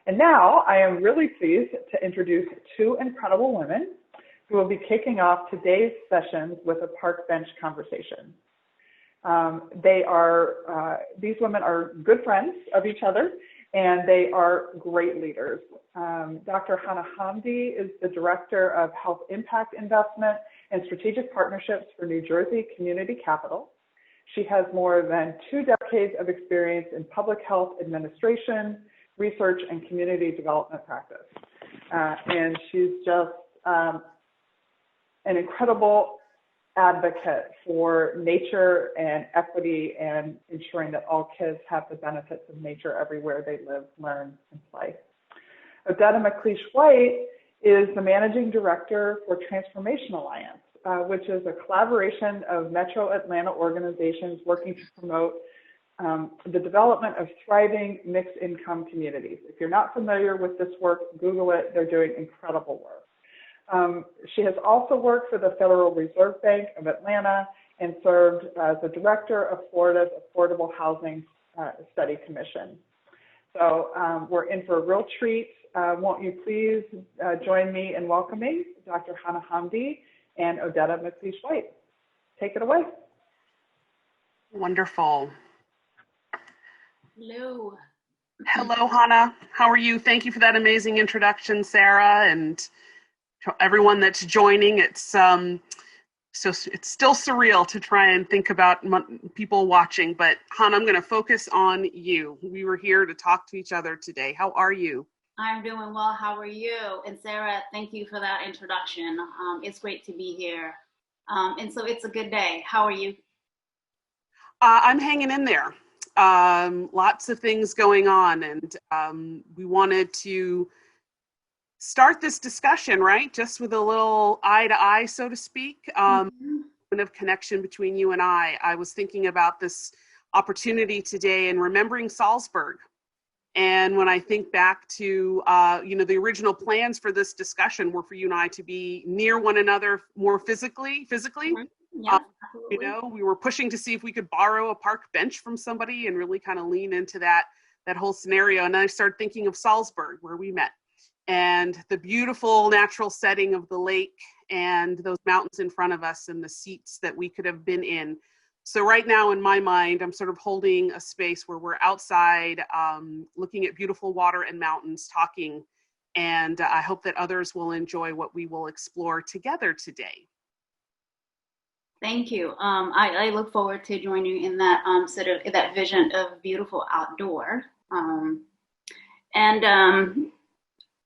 And now I am really pleased to introduce two incredible women who will be kicking off today's sessions with a park bench conversation. These women are good friends of each other, and they are great leaders. Dr. Hanaa Hamdi is the Director of Health Impact Investment and Strategic Partnerships for New Jersey Community Capital. She has more than 2 decades of experience in public health administration, research, and community development practice. And she's just an incredible advocate for nature and equity and ensuring that all kids have the benefits of nature everywhere they live, learn, and play. Odetta MacLeish-White is the Managing Director for Transformation Alliance, which is a collaboration of Metro Atlanta organizations working to promote the development of thriving mixed income communities. If you're not familiar with this work, Google it. They're doing incredible work. She has also worked for the Federal Reserve Bank of Atlanta and served as the director of Florida's Affordable Housing Study Commission. So we're in for a real treat. Won't you please join me in welcoming Dr. Hanaa Hamdi and Odetta MacLeish-White. Take it away. Wonderful. Hello. Hello, Hanaa. How are you? Thank you for that amazing introduction, Sarah, and to everyone that's joining. It's so it's still surreal to try and think about people watching, but Hanaa, I'm going to focus on you. We were here to talk to each other today. How are you? I'm doing well. How are you? And Sarah, thank you for that introduction. It's great to be here. And so it's a good day. How are you? I'm hanging in there. Lots of things going on, and we wanted to start this discussion, right? Just with a little eye to eye, so to speak, of connection between you and I. I was thinking about this opportunity today and remembering Salzburg. And when I think back to, the original plans for this discussion were for you and I to be near one another more physically. Yeah, absolutely. We were pushing to see if we could borrow a park bench from somebody and really kind of lean into that whole scenario. And then I started thinking of Salzburg, where we met, and the beautiful natural setting of the lake and those mountains in front of us and the seats that we could have been in. So right now in my mind, I'm sort of holding a space where we're outside, looking at beautiful water and mountains, talking, and I hope that others will enjoy what we will explore together today. Thank you. I look forward to joining in that sort of that vision of beautiful outdoor.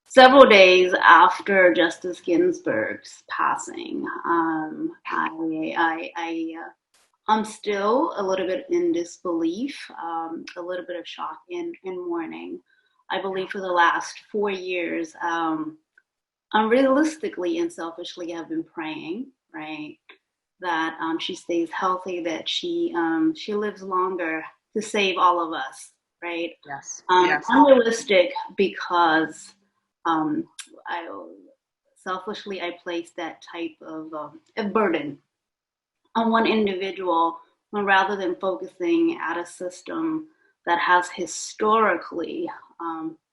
Several days after Justice Ginsburg's passing, I'm still a little bit in disbelief, a little bit of shock and mourning. I believe for the last 4 years, unrealistically and selfishly, I've been praying, right, that she stays healthy, that she lives longer to save all of us, right? Yes. Unrealistic because selfishly I place that type of a burden on one individual, when rather than focusing at a system that has historically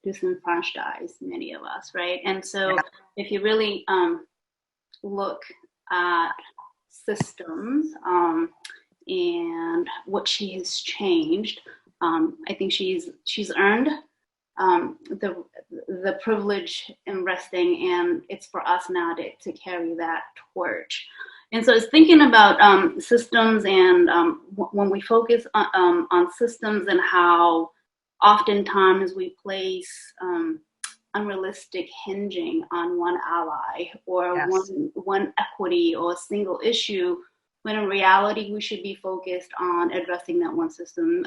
disenfranchised many of us, right? And so if you really look at systems and what she has changed, I think she's earned the privilege in resting, and it's for us now to carry that torch. And so it's thinking about systems, and when we focus on systems and how oftentimes we place unrealistic hinging on one ally or one equity or a single issue, when in reality we should be focused on addressing that one system.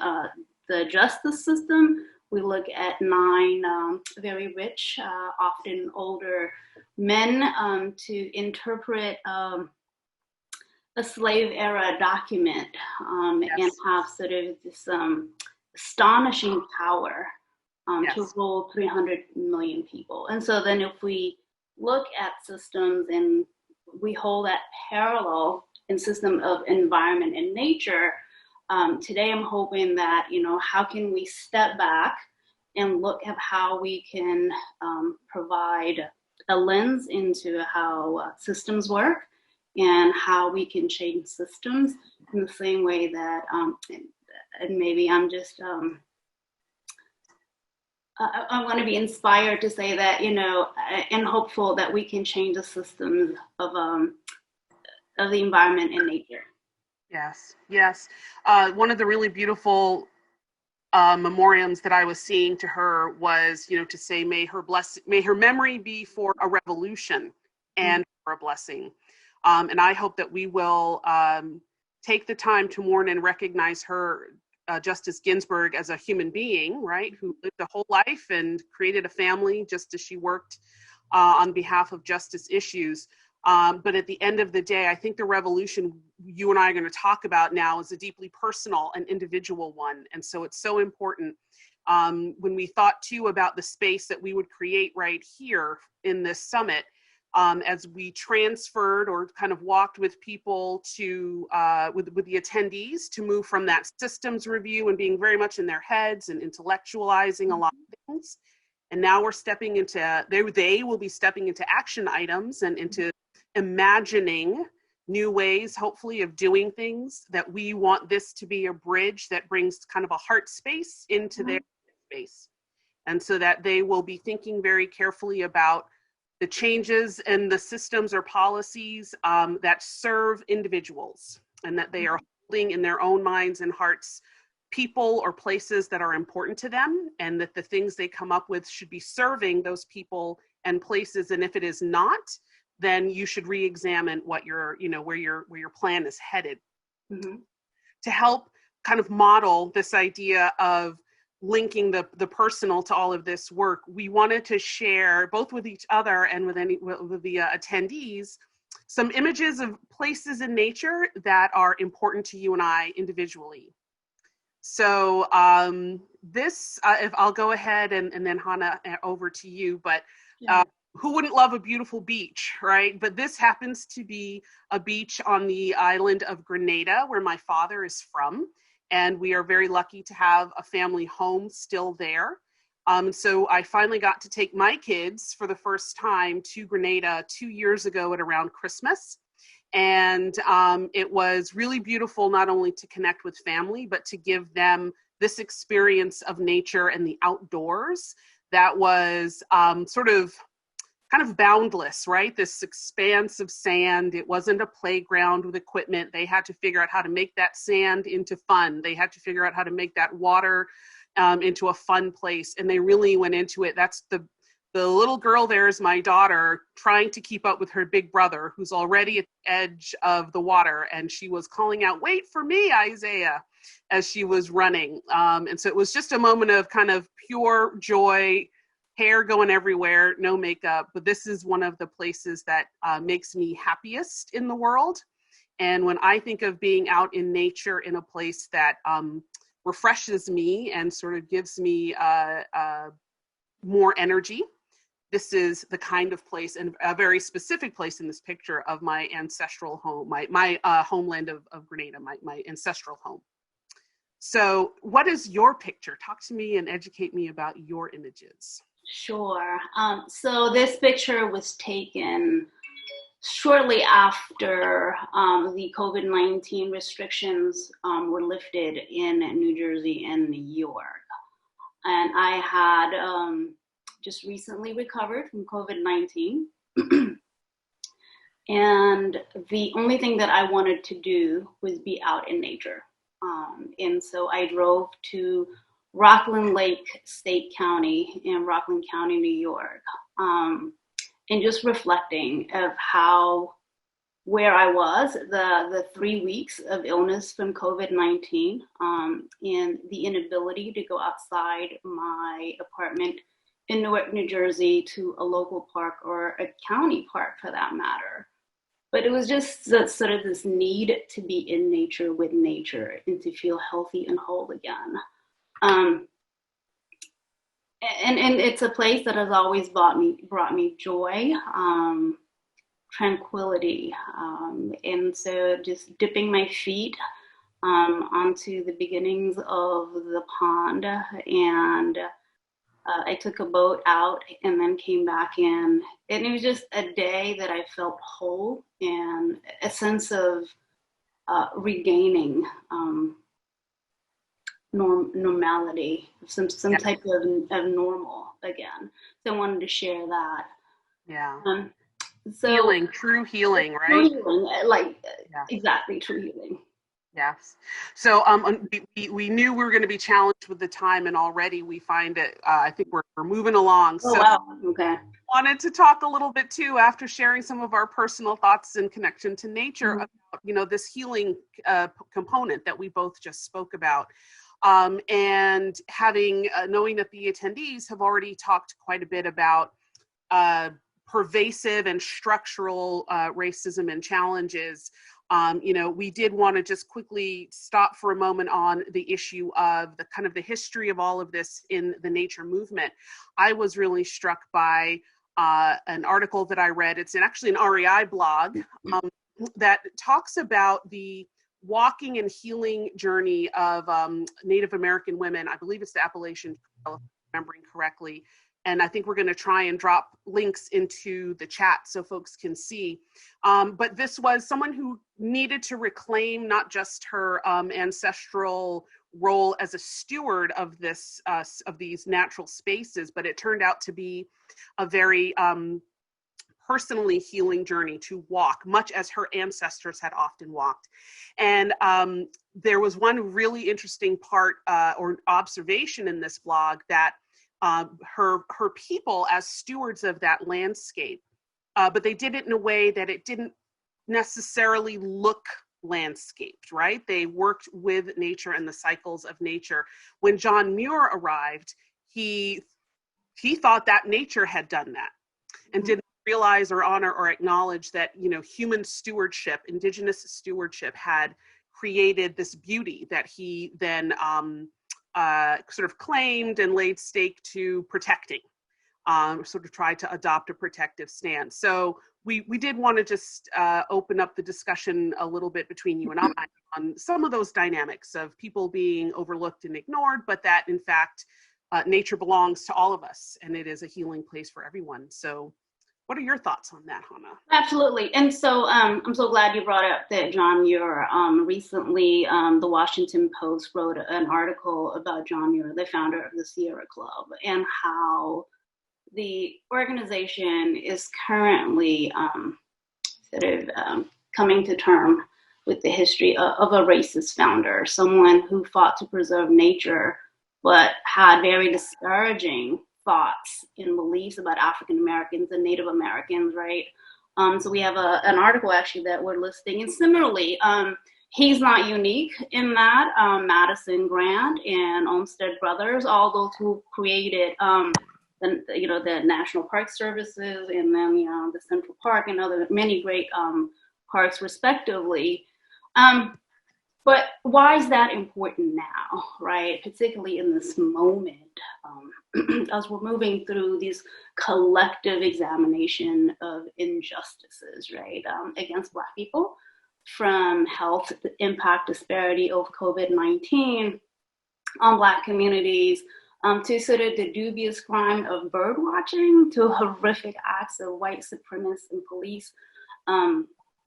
The justice system, we look at 9 very rich, often older men to interpret a slave era document and have sort of this astonishing power to rule 300 million people. And so then if we look at systems and we hold that parallel in system of environment and nature, today I'm hoping that, how can we step back and look at how we can provide a lens into how systems work and how we can change systems in the same way that, and maybe I'm just, I want to be inspired to say that, and hopeful that we can change the systems of the environment and nature. Yes, yes. One of the really beautiful memoriams that I was seeing to her was, to say, may her memory be for a revolution and for a blessing. And I hope that we will take the time to mourn and recognize her, Justice Ginsburg, as a human being, right, who lived a whole life and created a family just as she worked on behalf of justice issues. But at the end of the day, I think the revolution you and I are going to talk about now is a deeply personal and individual one. And so it's so important when we thought too about the space that we would create right here in this summit, as we transferred or kind of walked with people to, with the attendees to move from that systems review and being very much in their heads and intellectualizing a lot of things. And now we're stepping into, they will be stepping into action items and into imagining new ways, hopefully, of doing things, that we want this to be a bridge that brings kind of a heart space into their space. And so that they will be thinking very carefully about the changes in the systems or policies that serve individuals, and that they are holding in their own minds and hearts people or places that are important to them, and that the things they come up with should be serving those people and places. And if it is not, then you should re-examine what your, where your plan is headed. To help kind of model this idea of linking the personal to all of this work, we wanted to share both with each other and with the attendees some images of places in nature that are important to you and I individually. So if I'll go ahead and then Hanaa, over to you, but who wouldn't love a beautiful beach, right? But this happens to be a beach on the island of Grenada, where my father is from. And we are very lucky to have a family home still there. So I finally got to take my kids for the first time to Grenada 2 years ago at around Christmas. And it was really beautiful, not only to connect with family, but to give them this experience of nature and the outdoors that was kind of boundless, right? This expanse of sand. It wasn't a playground with equipment. They had to figure out how to make that sand into fun. They had to figure out how to make that water into a fun place. And they really went into it. That's the little girl there is my daughter trying to keep up with her big brother, who's already at the edge of the water. And she was calling out, "Wait for me, Isaiah," as she was running. And so it was just a moment of kind of pure joy, hair going everywhere, no makeup. But this is one of the places that makes me happiest in the world. And when I think of being out in nature in a place that refreshes me and sort of gives me more energy, this is the kind of place, and a very specific place in this picture, of my ancestral home, my homeland of Grenada, my ancestral home. So what is your picture? Talk to me and educate me about your images. Sure. So this picture was taken shortly after the COVID-19 restrictions were lifted in New Jersey and New York. And I had just recently recovered from COVID-19. And the only thing that I wanted to do was be out in nature. And so I drove to Rockland Lake State County in Rockland County, New York, and just reflecting of where I was, the 3 weeks of illness from COVID-19, and the inability to go outside my apartment in Newark, New Jersey, to a local park or a county park for that matter. But it was just sort of this need to be in nature with nature and to feel healthy and whole again. And it's a place that has always brought me joy, tranquility. And so just dipping my feet onto the beginnings of the pond and I took a boat out and then came back in. And it was just a day that I felt whole and a sense of regaining normality, some type of normal again. So I wanted to share that. Yeah. So healing, true healing, right? True healing, exactly, true healing. Yes. So we knew we were going to be challenged with the time, and already we find it. I think we're moving along. Oh, so wow. Okay. Wanted to talk a little bit too, after sharing some of our personal thoughts in connection to nature, about this healing component that we both just spoke about, and having knowing that the attendees have already talked quite a bit about pervasive and structural racism and challenges. We did want to just quickly stop for a moment on the issue of the kind of the history of all of this in the nature movement. I was really struck by an article that I read. It's actually an REI blog that talks about the walking and healing journey of Native American women. I believe it's the Appalachian Trail, if I'm remembering correctly. And I think we're going to try and drop links into the chat so folks can see. But this was someone who needed to reclaim not just her ancestral role as a steward of these natural spaces, but it turned out to be a very personally healing journey to walk, much as her ancestors had often walked. And there was one really interesting part or observation in this blog that her people, as stewards of that landscape, but they did it in a way that it didn't necessarily look landscaped, right? They worked with nature and the cycles of nature. When John Muir arrived, he thought that nature had done that, and didn't realize or honor or acknowledge that human stewardship, indigenous stewardship, had created this beauty that he then sort of claimed and laid stake to protecting, sort of tried to adopt a protective stance. So we did want to just open up the discussion a little bit between you and I on some of those dynamics of people being overlooked and ignored, but that in fact nature belongs to all of us and it is a healing place for everyone. So what are your thoughts on that, Hanaa? Absolutely. And so I'm so glad you brought up that John Muir. Recently, the Washington Post wrote an article about John Muir, the founder of the Sierra Club, and how the organization is currently coming to term with the history of a racist founder, someone who fought to preserve nature, but had very disparaging thoughts and beliefs about African Americans and Native Americans, right? So we have an article actually that we're listing. And similarly, he's not unique in that. Madison Grant and Olmsted Brothers, all those who created the National Park Services and then the Central Park and other many great parks respectively. But why is that important now, right? Particularly in this moment, as we're moving through these collective examination of injustices, right, against Black people, from health impact disparity of COVID-19 on Black communities, to sort of the dubious crime of bird watching, to horrific acts of white supremacists and police,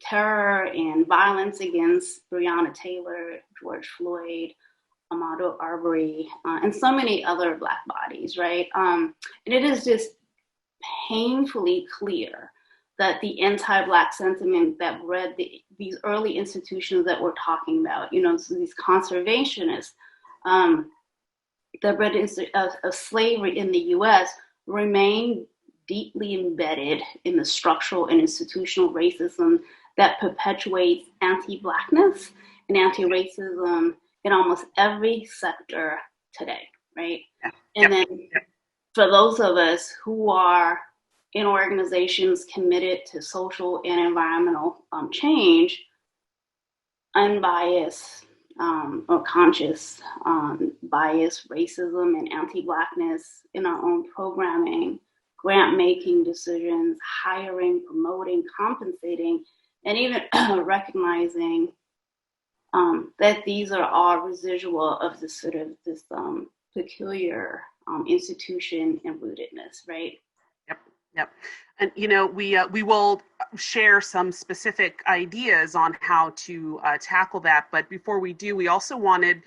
terror and violence against Breonna Taylor, George Floyd, Ahmaud Arbery, and so many other Black bodies, right? And it is just painfully clear that the anti-Black sentiment that bred these early institutions that we're talking about, so these conservationists, that bred of slavery in the US remain deeply embedded in the structural and institutional racism that perpetuates anti-Blackness and anti-racism in almost every sector today, right? And then for those of us who are in organizations committed to social and environmental change, unbiased or conscious bias, racism, and anti-Blackness in our own programming, grant-making decisions, hiring, promoting, compensating, and even recognizing that these are all residual of this peculiar institution and rootedness, right? Yep, yep. And we will share some specific ideas on how to tackle that. But before we do, we also wanted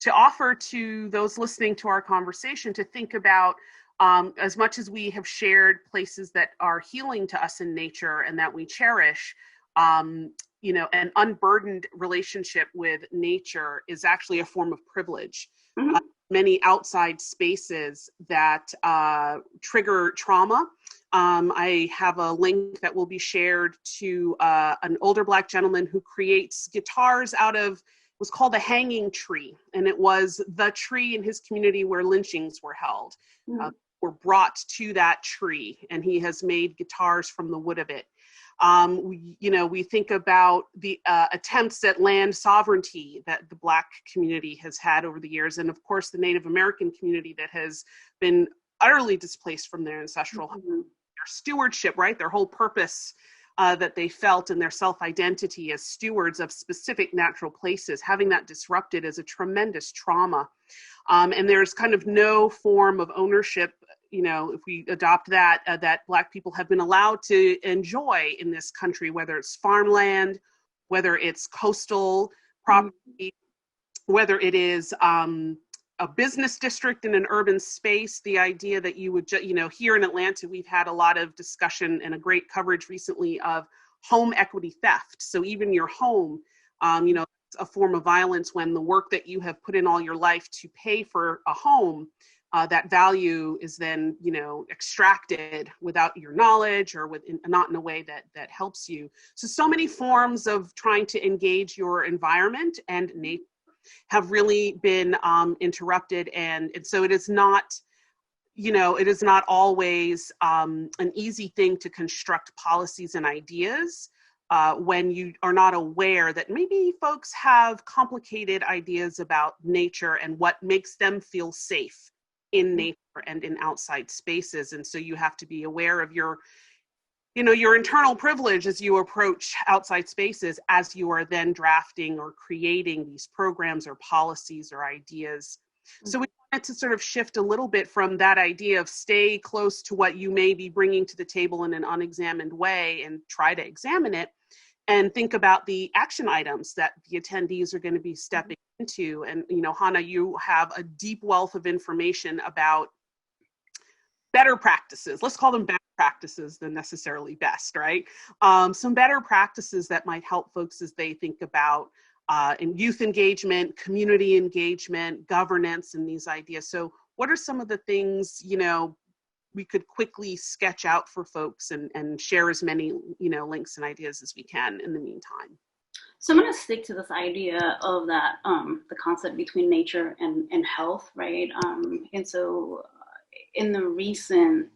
to offer to those listening to our conversation to think about, as much as we have shared places that are healing to us in nature and that we cherish, an unburdened relationship with nature is actually a form of privilege. Mm-hmm. Many outside spaces that trigger trauma. I have a link that will be shared to an older Black gentleman who creates guitars out of, was called a hanging tree. And it was the tree in his community where lynchings were held, were brought to that tree. And he has made guitars from the wood of it. We think about the attempts at land sovereignty that the Black community has had over the years. And of course, the Native American community that has been utterly displaced from their ancestral home. Their stewardship, right? Their whole purpose that they felt and their self-identity as stewards of specific natural places, having that disrupted is a tremendous trauma. And there's kind of no form of ownership, if we adopt that, that Black people have been allowed to enjoy in this country, whether it's farmland, whether it's coastal property, whether it is a business district in an urban space. The idea that you would, here in Atlanta, we've had a lot of discussion and a great coverage recently of home equity theft. So even your home, it's a form of violence when the work that you have put in all your life to pay for a home, that value is then, extracted without your knowledge or not in a way that helps you. So many forms of trying to engage your environment and nature have really been interrupted. And so it is not, it is not always an easy thing to construct policies and ideas when you are not aware that maybe folks have complicated ideas about nature and what makes them feel safe in nature and in outside spaces. And so you have to be aware of your internal privilege as you approach outside spaces, as you are then drafting or creating these programs or policies or ideas. So we wanted to sort of shift a little bit from that idea of stay close to what you may be bringing to the table in an unexamined way and try to examine it, and think about the action items that the attendees are going to be stepping into. And, Hanaa, you have a deep wealth of information about better practices. Let's call them better practices than necessarily best, right? Some better practices that might help folks as they think about in youth engagement, community engagement, governance, and these ideas. So what are some of the things, we could quickly sketch out for folks and share as many, links and ideas as we can in the meantime? So I'm going to stick to this idea of that, the concept between nature and health, right? And so in the recent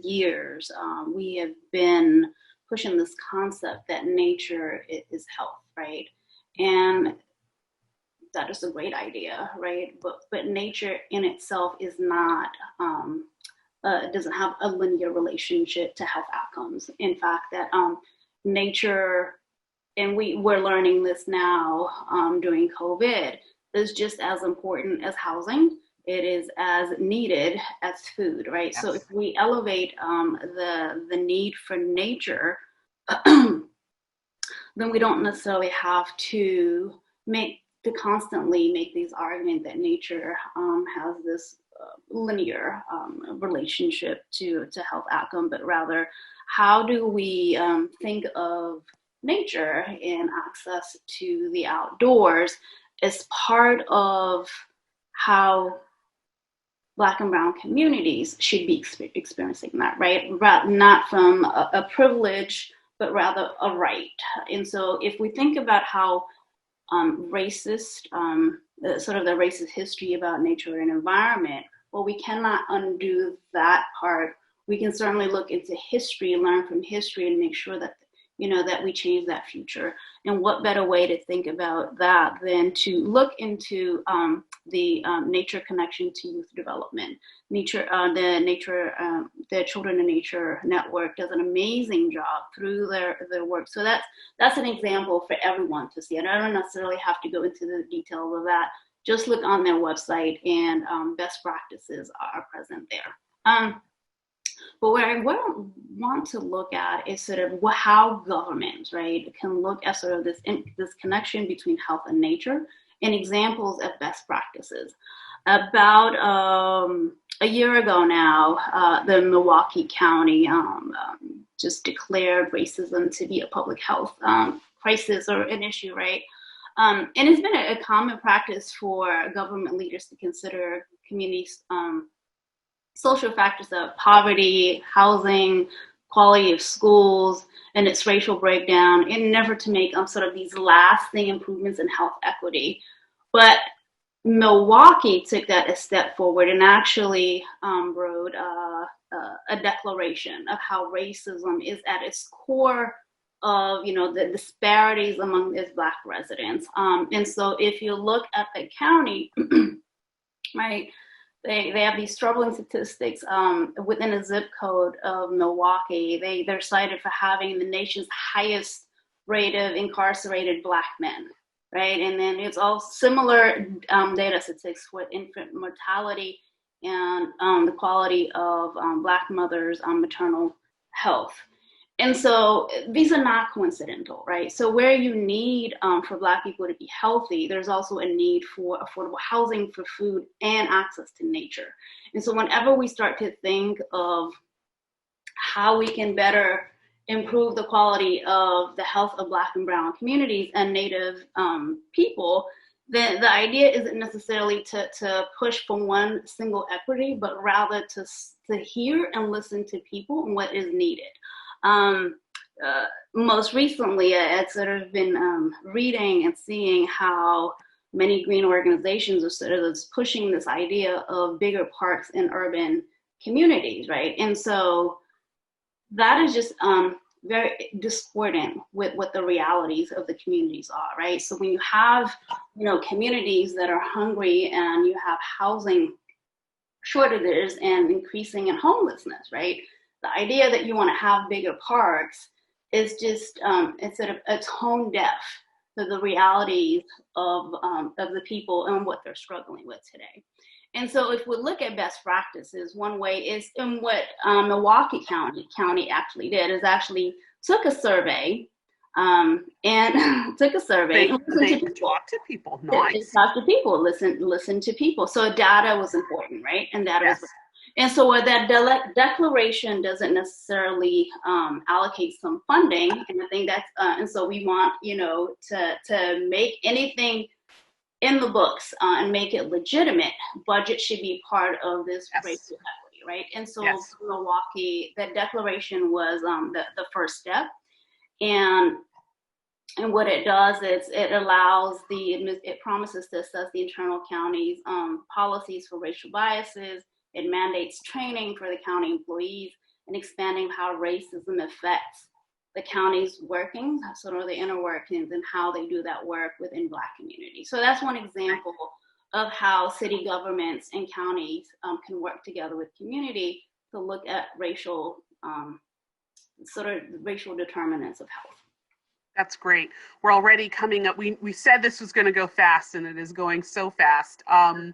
years, we have been pushing this concept that nature is health, right? And that is a great idea, right? But nature in itself is not, doesn't have a linear relationship to health outcomes. In fact, that nature, and we're learning this now during COVID, is just as important as housing. It is as needed as food, right? Yes. So if we elevate the need for nature, then we don't necessarily have to constantly make these arguments that nature has this linear relationship to health outcome, but rather how do we think of nature and access to the outdoors as part of how Black and brown communities should be experiencing that, right? Not from a privilege, but rather a right. And so if we think about how racist, sort of the racist history about nature and environment, well, we cannot undo that part. We can certainly look into history, learn from history, and make sure that, that we change that future. And what better way to think about that than to look into the nature connection to youth development. The Children in Nature Network does an amazing job through their work. So that's an example for everyone to see. And I don't necessarily have to go into the details of that. just look on their website, and best practices are present there. But what I want to look at is sort of how governments, right, can look at sort of this connection between health and nature and examples of best practices. About a year ago now, the Milwaukee County just declared racism to be a public health crisis or an issue, right? And it's been a common practice for government leaders to consider communities' social factors of poverty, housing, quality of schools, and its racial breakdown in an effort to make sort of these lasting improvements in health equity. But Milwaukee took that a step forward and actually wrote a declaration of how racism is at its core of, the disparities among its Black residents. And so if you look at the county, right, they have these troubling statistics within a zip code of Milwaukee. They're cited for having the nation's highest rate of incarcerated Black men, right? And then it's all similar data statistics with infant mortality and the quality of Black mothers' maternal health. And so these are not coincidental, right? So where you need for Black people to be healthy, there's also a need for affordable housing, for food, and access to nature. And so whenever we start to think of how we can better improve the quality of the health of Black and Brown communities and Native people, then the idea isn't necessarily to push for one single equity, but rather to hear and listen to people and what is needed. Most recently, I've sort of been reading and seeing how many green organizations are sort of pushing this idea of bigger parks in urban communities, right? And so that is just very discordant with what the realities of the communities are, right? So when you have, communities that are hungry and you have housing shortages and increasing in homelessness, right? The idea that you want to have bigger parks is just it's sort of a tone deaf to the realities of the people and what they're struggling with today. And so if we look at best practices, one way is in what Milwaukee County actually did is actually took a survey and took a survey. They talk to people. Nice. Talk to people. Listen to people. So data was important, right? And data was. And so where that declaration doesn't necessarily allocate some funding, and I think that's, and so we want, to make anything in the books and make it legitimate, budget should be part of this racial equity, right? And so Milwaukee, that declaration was the first step. And what it does is it allows it promises to assess the internal county's policies for racial biases. It mandates training for the county employees and expanding how racism affects the county's workings, sort of the inner workings, and how they do that work within Black communities. So that's one example of how city governments and counties can work together with community to look at racial determinants of health. That's great. We're already coming up. We said this was going to go fast, and it is going so fast. So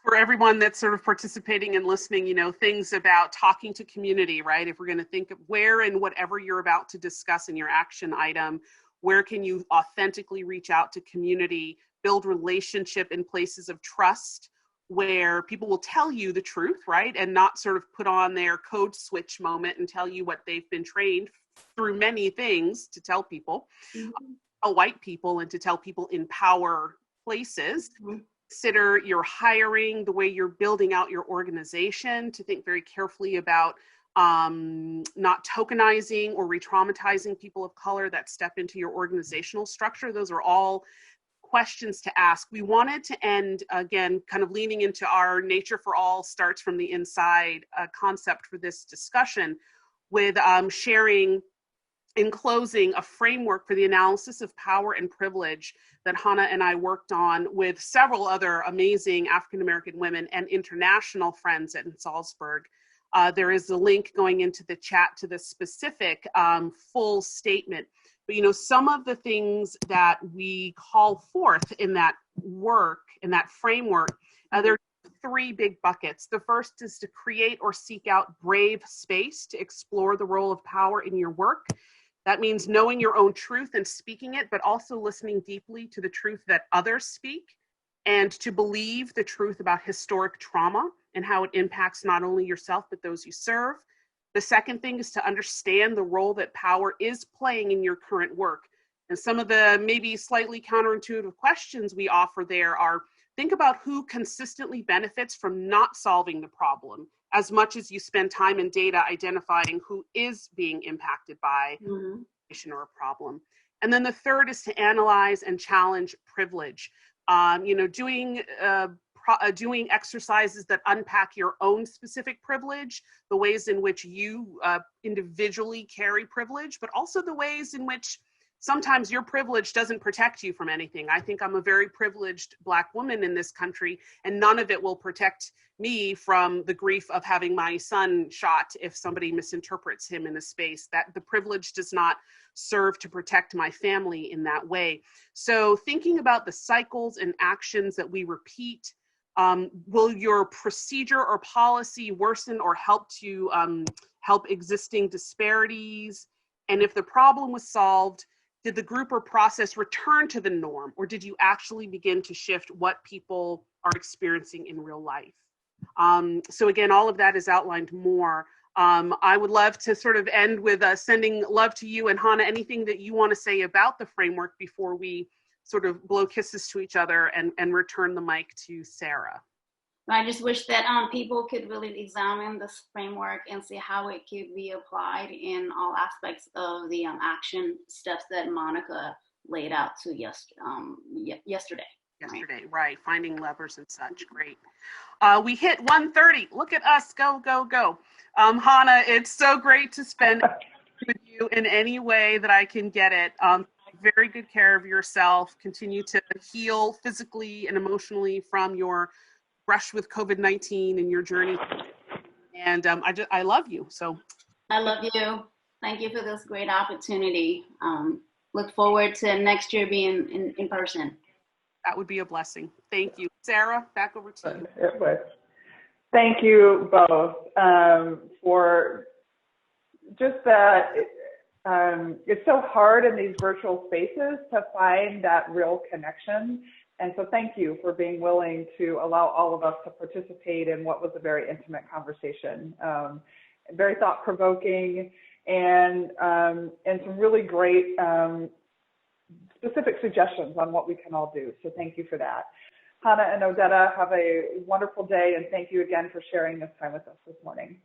for everyone that's sort of participating and listening, things about talking to community, right? If we're going to think of where and whatever you're about to discuss in your action item, where can you authentically reach out to community, build relationship in places of trust where people will tell you the truth, right? And not sort of put on their code switch moment and tell you what they've been trained through many things to tell people, white people, and to tell people in power places. Consider your hiring, the way you're building out your organization, to think very carefully about not tokenizing or re-traumatizing people of color that step into your organizational structure. Those are all questions to ask. We wanted to end, again, kind of leaning into our nature for all starts from the inside concept for this discussion, with sharing in closing a framework for the analysis of power and privilege that Hanaa and I worked on with several other amazing African-American women and international friends in Salzburg. There is a link going into the chat to the specific full statement. But, some of the things that we call forth in that work, in that framework, there are 3 big buckets. The first is to create or seek out brave space to explore the role of power in your work. That means knowing your own truth and speaking it, but also listening deeply to the truth that others speak, and to believe the truth about historic trauma and how it impacts not only yourself, but those you serve. The second thing is to understand the role that power is playing in your current work. And some of the maybe slightly counterintuitive questions we offer there are, think about who consistently benefits from not solving the problem as much as you spend time and data identifying who is being impacted by an issue or a problem. And then the third is to analyze and challenge privilege. Doing exercises that unpack your own specific privilege, the ways in which you individually carry privilege, but also the ways in which sometimes your privilege doesn't protect you from anything. I think I'm a very privileged Black woman in this country, and none of it will protect me from the grief of having my son shot if somebody misinterprets him in a space. That the privilege does not serve to protect my family in that way. So thinking about the cycles and actions that we repeat, will your procedure or policy worsen or help to help existing disparities? And if the problem was solved, did the group or process return to the norm, or did you actually begin to shift what people are experiencing in real life? So again, all of that is outlined more. I would love to sort of end with sending love to you and Hanaa. Anything that you want to say about the framework before we sort of blow kisses to each other and return the mic to Sarah? I just wish that people could really examine this framework and see how it could be applied in all aspects of the action steps that Monica laid out to yesterday. Right. Finding levers and such. Great. We hit 1:30. Look at us. Go, go, go. Hanaa, it's so great to spend with you in any way that I can get it. Take very good care of yourself. Continue to heal physically and emotionally from your brush with COVID-19 and your journey. And I love you. So I love you. Thank you for this great opportunity. Look forward to next year being in person. That would be a blessing. Thank you. Sarah, back over to you. It was. Thank you both for just that. It's so hard in these virtual spaces to find that real connection. And so thank you for being willing to allow all of us to participate in what was a very intimate conversation, very thought-provoking, and some really great specific suggestions on what we can all do. So thank you for that. Hanaa and Odetta, have a wonderful day, and thank you again for sharing this time with us this morning.